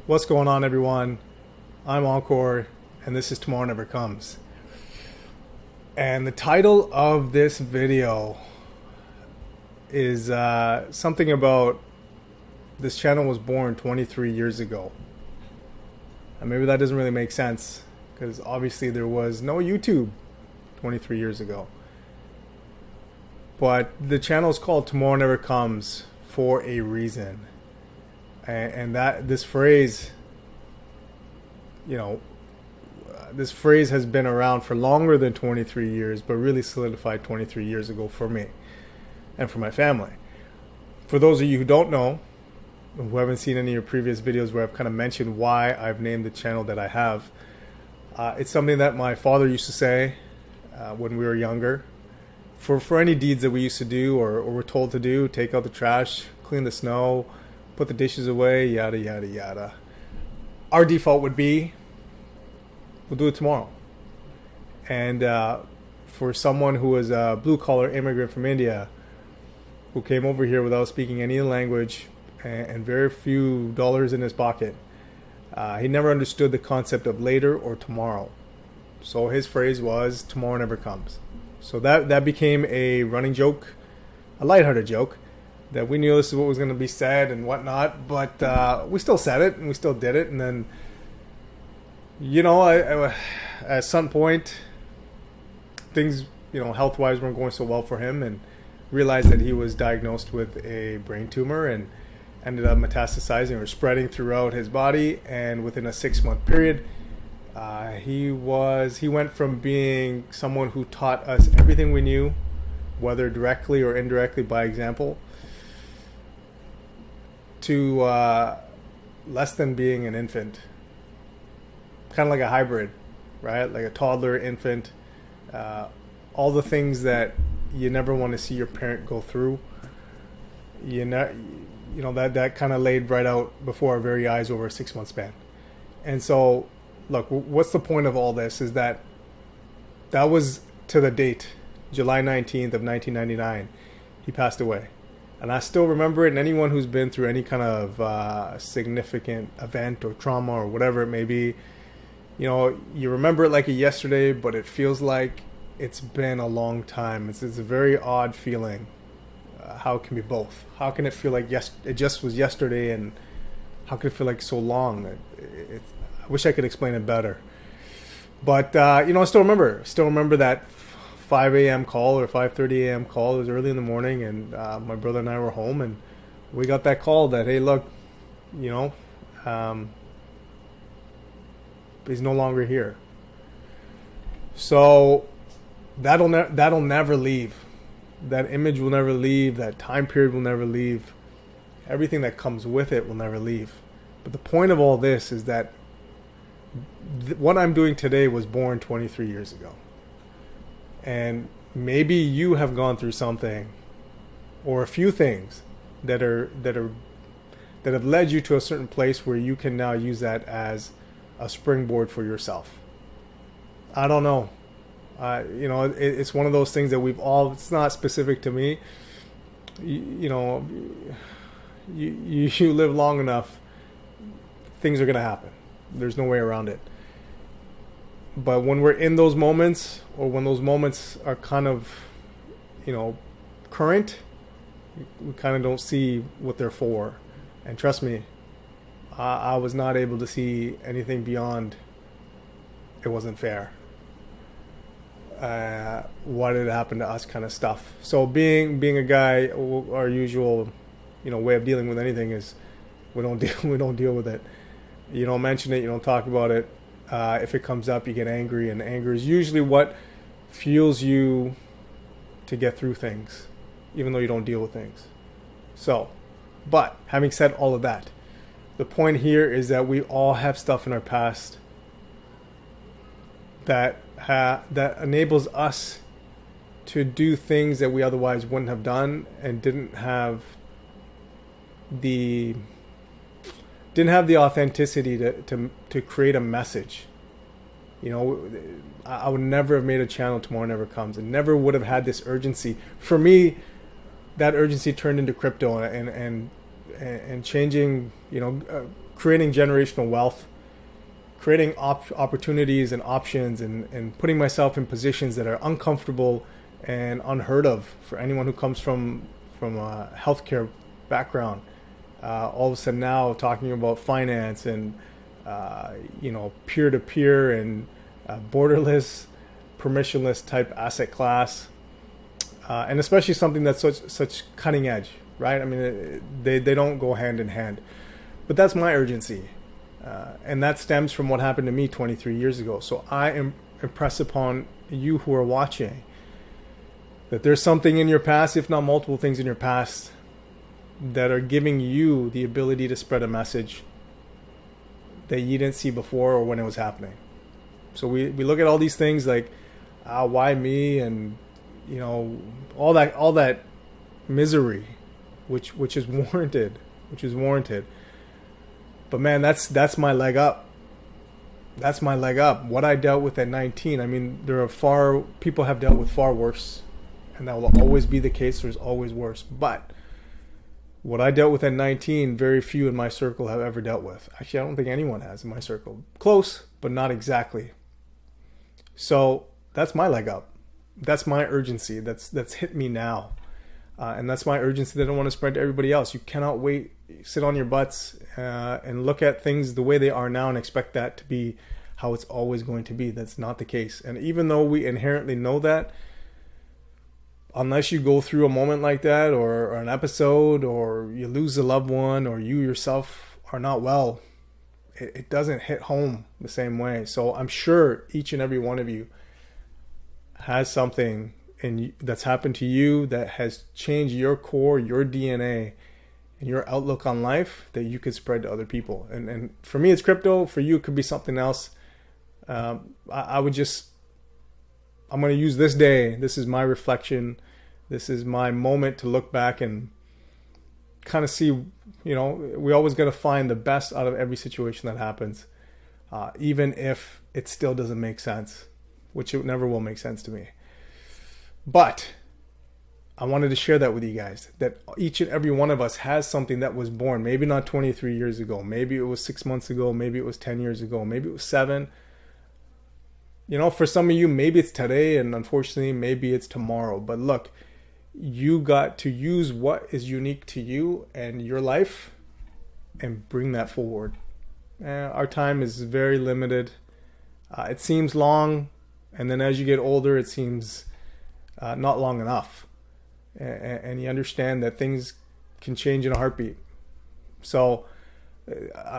What's going on, everyone? I'm Encore, and this is Tomorrow Never Comes. And the title of this video is something about this channel was born 23 years ago. And maybe that doesn't really make sense, because obviously there was no YouTube 23 years ago. But the channel is called Tomorrow Never Comes for a reason. And that this phrase, this phrase has been around for longer than 23 years, but really solidified 23 years ago for me and for my family. For those of you who don't know, who haven't seen any of your previous videos where I've kind of mentioned why I've named the channel that I have, it's something that my father used to say when we were younger. For any deeds that we used to do or were told to do, take out the trash, clean the snow, put the dishes away, yada, yada, yada. Our default would be, we'll do it tomorrow. And for someone who was a blue-collar immigrant from India, who came over here without speaking any language and very few dollars in his pocket, he never understood the concept of later or tomorrow. So his phrase was, tomorrow never comes. So that became a running joke, a lighthearted joke, that we knew this is what was going to be said and whatnot, but we still said it and we still did it. And then, I at some point, things, health-wise weren't going so well for him, and realized that he was diagnosed with a brain tumor and ended up metastasizing or spreading throughout his body. And within a 6-month period, he went from being someone who taught us everything we knew, whether directly or indirectly by example, to less than being an infant. Kind of like a hybrid, right? Like a toddler, infant, all the things that you never want to see your parent go through. That kind of laid right out before our very eyes over a 6-month span. And so, look, what's the point of all this is that was to the date, July 19th of 1999, he passed away. And I still remember it, and anyone who's been through any kind of significant event or trauma or whatever it may be, you remember it like yesterday, but it feels like it's been a long time. It's a very odd feeling. How it can be both. How can it feel like it just was yesterday, and how can it feel like so long? I wish I could explain it better. But, I still remember that 5 a.m. call or 5:30 a.m. call. It was early in the morning, and my brother and I were home, and we got that call that, hey, look, he's no longer here. So that'll never leave. That image will never leave. That time period will never leave. Everything that comes with it will never leave. But the point of all this is that what I'm doing today was born 23 years ago. And maybe you have gone through something or a few things that have led you to a certain place where you can now use that as a springboard for yourself. I don't know. It's one of those things that it's not specific to me. You live long enough, things are going to happen. There's no way around it. But when we're in those moments, or when those moments are kind of, current, we kind of don't see what they're for. And trust me, I was not able to see anything beyond it wasn't fair. Why did it happen to us kind of stuff. So being a guy, our usual, way of dealing with anything is we don't deal with it. You don't mention it, you don't talk about it. If it comes up, you get angry, and anger is usually what fuels you to get through things, even though you don't deal with things. So, but having said all of that, the point here is that we all have stuff in our past that enables us to do things that we otherwise wouldn't have done, and didn't have the authenticity to create a message. I would never have made a channel Tomorrow Never Comes, and never would have had this urgency. For me, that urgency turned into crypto and changing, creating generational wealth, creating opportunities and options, and putting myself in positions that are uncomfortable and unheard of for anyone who comes from a healthcare background. All of a sudden now talking about finance and peer-to-peer and borderless, permissionless type asset class, and especially something that's such cutting edge, right? I mean, they don't go hand in hand. But that's my urgency, and that stems from what happened to me 23 years ago. So I impress upon you who are watching that there's something in your past, if not multiple things in your past, that are giving you the ability to spread a message that you didn't see before or when it was happening. So we look at all these things like, why me, and all that misery, which is warranted, But man, that's my leg up. That's my leg up. What I dealt with at 19, I mean, people have dealt with far worse, and that will always be the case. There's always worse. But what I dealt with at 19, very few in my circle have ever dealt with. Actually, I don't think anyone has in my circle. Close, but not exactly. So that's my leg up. That's my urgency. That's hit me now. And that's my urgency that I want to spread to everybody else. You cannot wait, sit on your butts and look at things the way they are now and expect that to be how it's always going to be. That's not the case. And even though we inherently know that, unless you go through a moment like that, or an episode, or you lose a loved one, or you yourself are not well, it doesn't hit home the same way. So I'm sure each and every one of you has something that's happened to you that has changed your core, your DNA, and your outlook on life that you could spread to other people. And for me, it's crypto. For you, it could be something else. I'm going to use this day. This is my reflection. This is my moment to look back and kind of see, we always got to find the best out of every situation that happens, even if it still doesn't make sense, which it never will make sense to me. But I wanted to share that with you guys, that each and every one of us has something that was born, maybe not 23 years ago, maybe it was 6 months ago, maybe it was 10 years ago, maybe it was 7. For some of you, maybe it's today, and unfortunately, maybe it's tomorrow. But look, you got to use what is unique to you and your life and bring that forward. Our time is very limited. It seems long, and then as you get older, it seems not long enough. And you understand that things can change in a heartbeat. So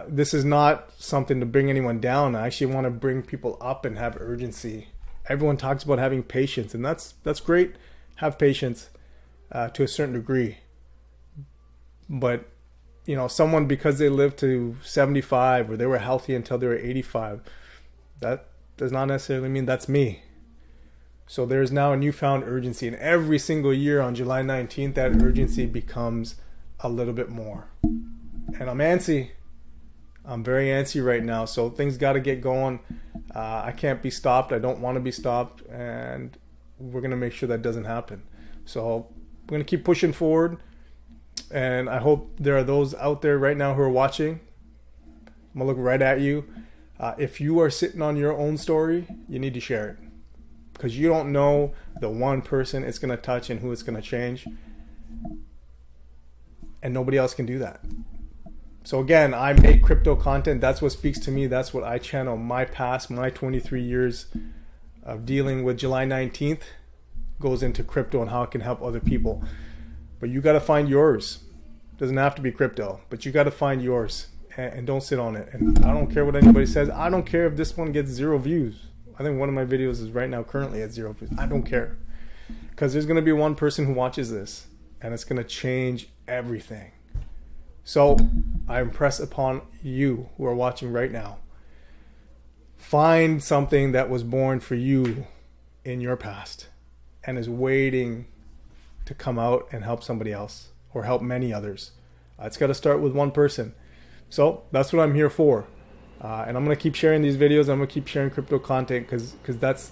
this is not something to bring anyone down. I actually want to bring people up and have urgency. Everyone talks about having patience, and that's great. Have patience to a certain degree. But someone, because they lived to 75 or they were healthy until they were 85, that does not necessarily mean that's me. So there's now a newfound urgency, and every single year on July 19th, that urgency becomes a little bit more. And I'm antsy. I'm very antsy right now, so things got to get going. I can't be stopped. I don't want to be stopped, and we're going to make sure that doesn't happen. So we're going to keep pushing forward, and I hope there are those out there right now who are watching. I'm going to look right at you. If you are sitting on your own story, you need to share it, because you don't know the one person it's going to touch and who it's going to change, and nobody else can do that. So again, I make crypto content. That's what speaks to me. That's what I channel. My past, my 23 years of dealing with July 19th goes into crypto and how it can help other people. But you got to find yours. It doesn't have to be crypto, but you got to find yours, and don't sit on it. And I don't care what anybody says. I don't care if this one gets 0 views. I think one of my videos is right now currently at 0 views. I don't care, because there's going to be one person who watches this, and it's going to change everything. So I impress upon you who are watching right now, find something that was born for you in your past and is waiting to come out and help somebody else or help many others. It's got to start with one person. So that's what I'm here for. And I'm going to keep sharing these videos. I'm going to keep sharing crypto content because that's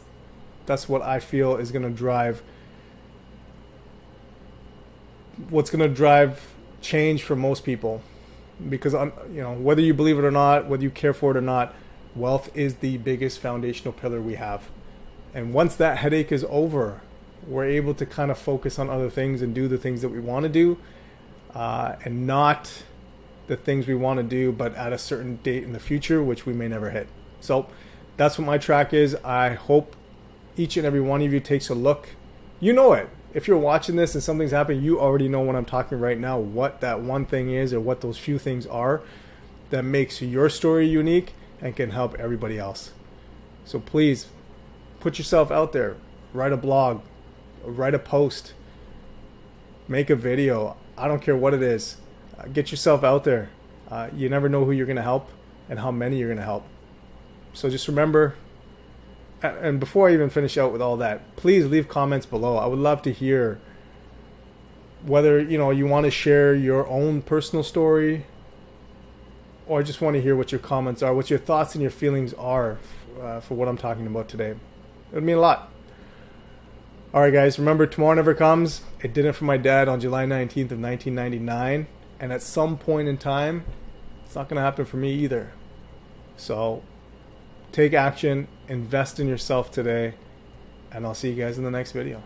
what I feel is going to drive change for most people. because whether you believe it or not, whether you care for it or not, wealth is the biggest foundational pillar we have. And once that headache is over, we're able to kind of focus on other things and do the things that we want to do, and not the things we want to do, but at a certain date in the future, which we may never hit. So that's what my track is. I hope each and every one of you takes a look. You know it. If you're watching this and something's happening, you already know what I'm talking right now, what that one thing is or what those few things are that makes your story unique and can help everybody else. So please put yourself out there. Write a blog, write a post, make a video. I don't care what it is. Get yourself out there. You never know who you're going to help and how many you're going to help. So just remember, and before I even finish out with all that, please leave comments below. I would love to hear whether you want to share your own personal story, or I just want to hear what your comments are, what your thoughts and your feelings are for what I'm talking about today. It would mean a lot. All right, guys, remember, tomorrow never comes. It didn't for my dad on July 19th of 1999. And at some point in time, it's not going to happen for me either. So take action, invest in yourself today, and I'll see you guys in the next video.